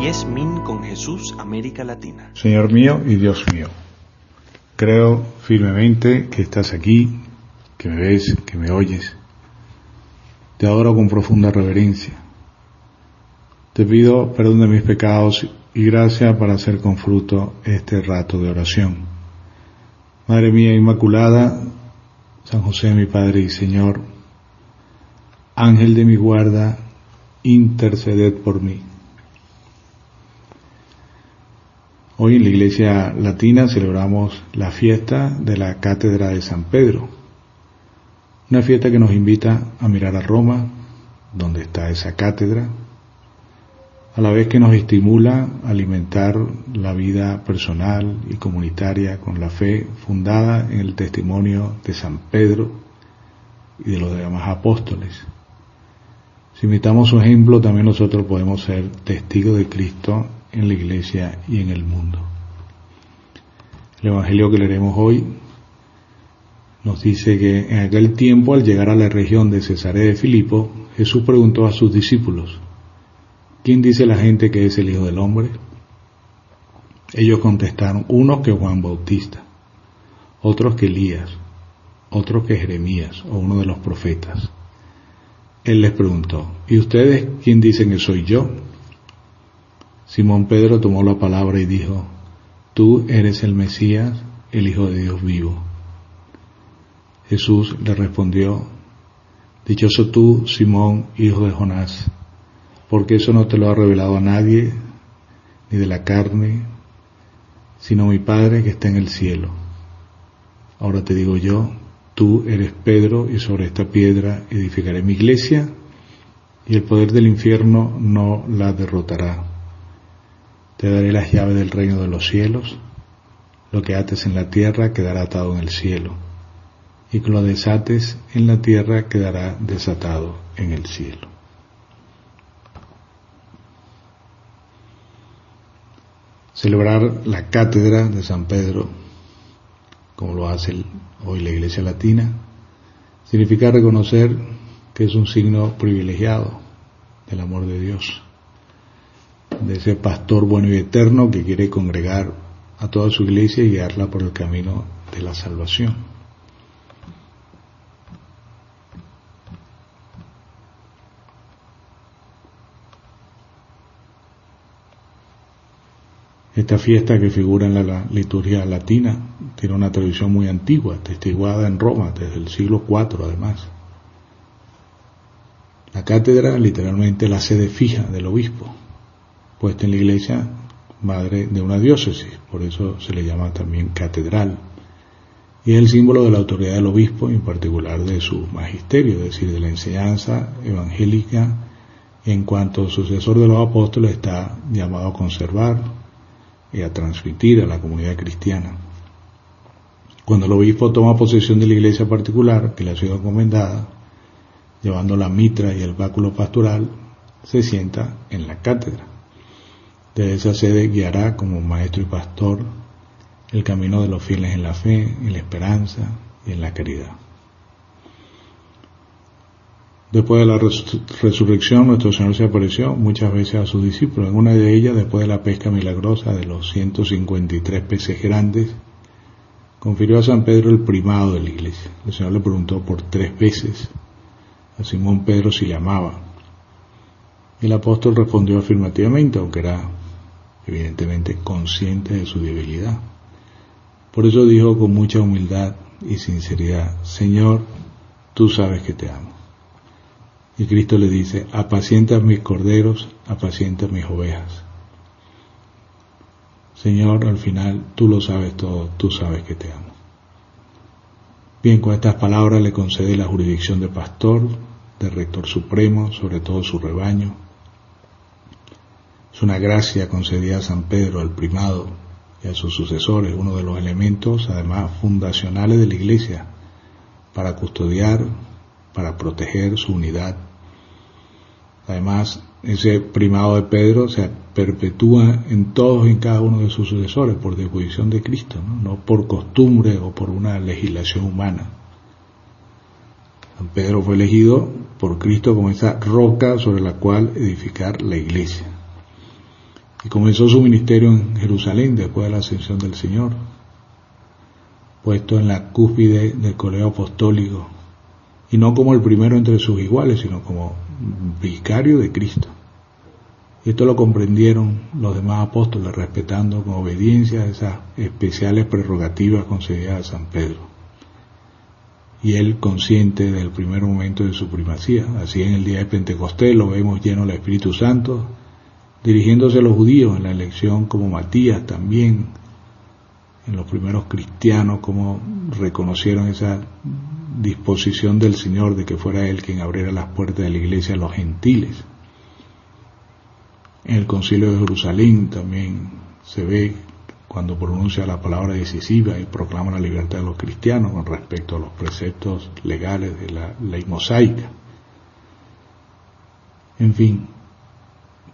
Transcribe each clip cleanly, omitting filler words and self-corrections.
10 Min con Jesús, América Latina. Señor mío y Dios mío, creo firmemente que estás aquí, que me ves, que me oyes. Te adoro con profunda reverencia. Te pido perdón de mis pecados y gracia para hacer con fruto este rato de oración. Madre mía Inmaculada, San José mi Padre y Señor, Ángel de mi guarda, interceded por mí. Hoy en la Iglesia Latina celebramos la fiesta de la Cátedra de San Pedro, una fiesta que nos invita a mirar a Roma, donde está esa cátedra, a la vez que nos estimula a alimentar la vida personal y comunitaria con la fe fundada en el testimonio de San Pedro y de los demás apóstoles. Si imitamos su ejemplo, también nosotros podemos ser testigos de Cristo en la Iglesia y en el mundo. El Evangelio que leeremos hoy nos dice que en aquel tiempo, al llegar a la región de Cesarea de Filipo, Jesús preguntó a sus discípulos: ¿quién dice la gente que es el Hijo del Hombre? Ellos contestaron: unos que Juan Bautista, otros que Elías, otros que Jeremías o uno de los profetas. Él les preguntó: ¿y ustedes quién dicen que soy yo? Simón Pedro tomó la palabra y dijo: tú eres el Mesías, el Hijo de Dios vivo. Jesús le respondió: dichoso tú, Simón, hijo de Jonás, porque eso no te lo ha revelado a nadie, ni de la carne, sino mi Padre que está en el cielo. Ahora te digo yo, tú eres Pedro, y sobre esta piedra edificaré mi iglesia, y el poder del infierno no la derrotará. Te daré las llaves del reino de los cielos. Lo que ates en la tierra quedará atado en el cielo, y que lo desates en la tierra quedará desatado en el cielo. Celebrar la cátedra de San Pedro, como lo hace hoy la Iglesia Latina, significa reconocer que es un signo privilegiado del amor de Dios, de ese pastor bueno y eterno que quiere congregar a toda su iglesia y guiarla por el camino de la salvación. Esta fiesta, que figura en la liturgia latina, tiene una tradición muy antigua, atestiguada en Roma desde el siglo IV además. La cátedra, literalmente la sede fija del obispo, puesta en la iglesia madre de una diócesis, por eso se le llama también catedral, y es el símbolo de la autoridad del obispo, en particular de su magisterio, es decir, de la enseñanza evangélica. En cuanto sucesor de los apóstoles, está llamado a conservar y a transmitir a la comunidad cristiana. Cuando el obispo toma posesión de la iglesia particular que le ha sido encomendada, llevando la mitra y el báculo pastoral, se sienta en la cátedra. Desde esa sede guiará como maestro y pastor el camino de los fieles en la fe, en la esperanza y en la caridad. Después de la resurrección, nuestro Señor se apareció muchas veces a sus discípulos. En una de ellas, después de la pesca milagrosa de los 153 peces grandes, confirió a San Pedro el primado de la iglesia. El Señor le preguntó por 3 veces a Simón Pedro si le amaba. El apóstol respondió afirmativamente, aunque era evidentemente consciente de su debilidad. Por eso dijo con mucha humildad y sinceridad: Señor, tú sabes que te amo. Y Cristo le dice: apacienta mis corderos, apacienta mis ovejas. Señor, al final tú lo sabes todo, tú sabes que te amo. Bien, con estas palabras le concede la jurisdicción de pastor, de rector supremo sobre todo su rebaño. Es una gracia concedida a San Pedro, al primado y a sus sucesores, uno de los elementos además fundacionales de la iglesia para custodiar, para proteger su unidad. Además, ese primado de Pedro se perpetúa en todos y en cada uno de sus sucesores por disposición de Cristo, no por costumbre o por una legislación humana. San Pedro fue elegido por Cristo como esa roca sobre la cual edificar la iglesia. y comenzó su ministerio en Jerusalén después de la ascensión del Señor, puesto en la cúspide del colegio apostólico, y no como el primero entre sus iguales, sino como vicario de Cristo. Y esto lo comprendieron los demás apóstoles, respetando con obediencia esas especiales prerrogativas concedidas a San Pedro. Y él consciente del primer momento de su primacía. Así en el día de Pentecostés lo vemos lleno del Espíritu Santo, dirigiéndose a los judíos en la elección, como Matías también, en los primeros cristianos, como reconocieron esa disposición del Señor de que fuera Él quien abriera las puertas de la iglesia a los gentiles. En el Concilio de Jerusalén también se ve cuando pronuncia la palabra decisiva y proclama la libertad de los cristianos con respecto a los preceptos legales de la ley mosaica. En fin,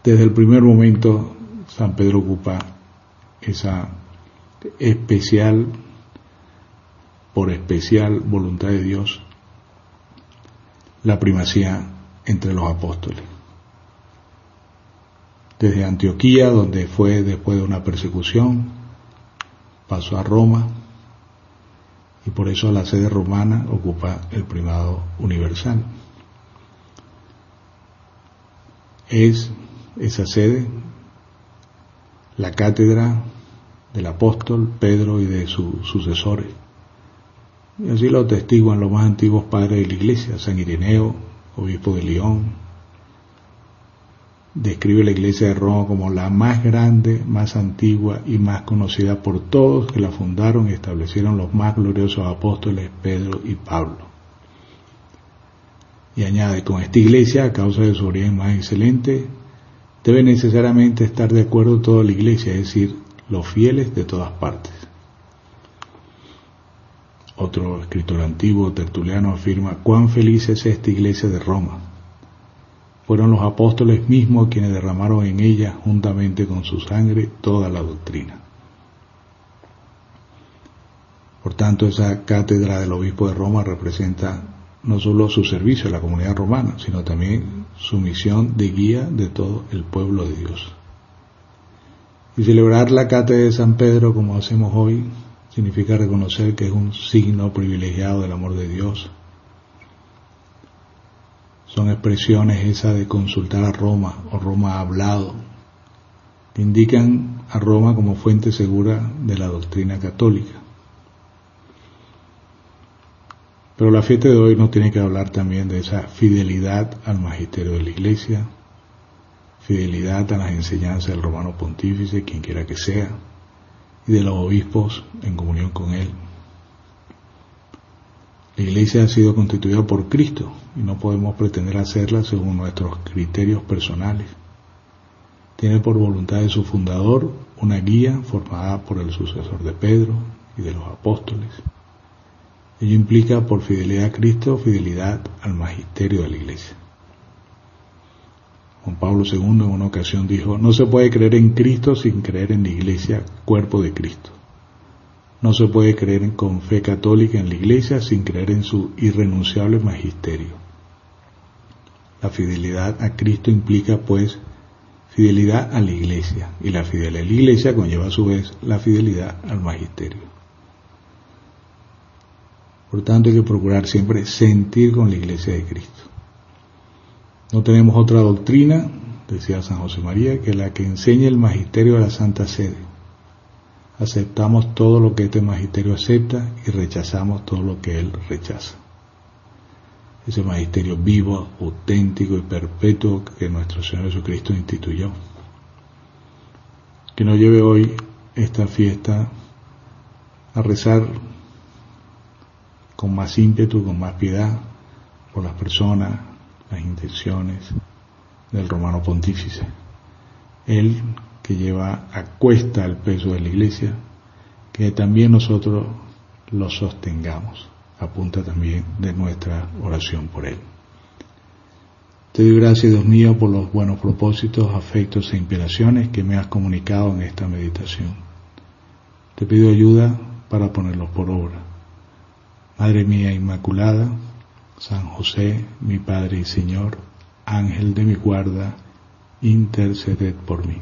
desde el primer momento San Pedro ocupa esa especial, por especial voluntad de Dios, la primacía entre los apóstoles. Desde Antioquía, donde fue después de una persecución, pasó a Roma, y por eso la sede romana ocupa el primado universal. Es esa sede la cátedra del apóstol Pedro y de sus sucesores. Y así lo atestiguan los más antiguos padres de la iglesia. San Ireneo, obispo de León, describe la iglesia de Roma como la más grande, más antigua y más conocida por todos que la fundaron y establecieron los más gloriosos apóstoles Pedro y Pablo. Y añade, con esta iglesia, a causa de su origen más excelente, debe necesariamente estar de acuerdo toda la iglesia, es decir, los fieles de todas partes. Otro escritor antiguo, Tertuliano, afirma: cuán feliz es esta iglesia de Roma. Fueron los apóstoles mismos quienes derramaron en ella, juntamente con su sangre, toda la doctrina. Por tanto, esa cátedra del obispo de Roma representa no solo su servicio a la comunidad romana, sino también su misión de guía de todo el pueblo de Dios. Y celebrar la cátedra de San Pedro, como hacemos hoy, significa reconocer que es un signo privilegiado del amor de Dios. Son expresiones esas de consultar a Roma, o Roma ha hablado, que indican a Roma como fuente segura de la doctrina católica. Pero la fiesta de hoy nos tiene que hablar también de esa fidelidad al magisterio de la Iglesia, fidelidad a las enseñanzas del romano pontífice, quien quiera que sea, y de los obispos en comunión con él. La Iglesia ha sido constituida por Cristo y no podemos pretender hacerla según nuestros criterios personales. Tiene por voluntad de su fundador una guía formada por el sucesor de Pedro y de los apóstoles. Ello implica, por fidelidad a Cristo, fidelidad al magisterio de la Iglesia. Juan Pablo II en una ocasión dijo: no se puede creer en Cristo sin creer en la Iglesia, cuerpo de Cristo. No se puede creer con fe católica en la Iglesia sin creer en su irrenunciable magisterio. La fidelidad a Cristo implica, pues, fidelidad a la Iglesia, y la fidelidad a la Iglesia conlleva a su vez la fidelidad al magisterio. Por tanto, hay que procurar siempre sentir con la Iglesia de Cristo. No tenemos otra doctrina, decía San José María, que la que enseñe el magisterio de la Santa Sede. Aceptamos todo lo que este magisterio acepta y rechazamos todo lo que él rechaza. Ese magisterio vivo, auténtico y perpetuo que nuestro Señor Jesucristo instituyó. Que nos lleve hoy esta fiesta a rezar con más ímpetu, con más piedad por las personas, las intenciones del romano pontífice. Él que lleva a cuesta el peso de la Iglesia, que también nosotros lo sostengamos, a punta también de nuestra oración por él. Te doy gracias, Dios mío, por los buenos propósitos, afectos e inspiraciones que me has comunicado en esta meditación. Te pido ayuda para ponerlos por obra. Madre mía Inmaculada, San José, mi Padre y Señor, Ángel de mi guarda, interceded por mí.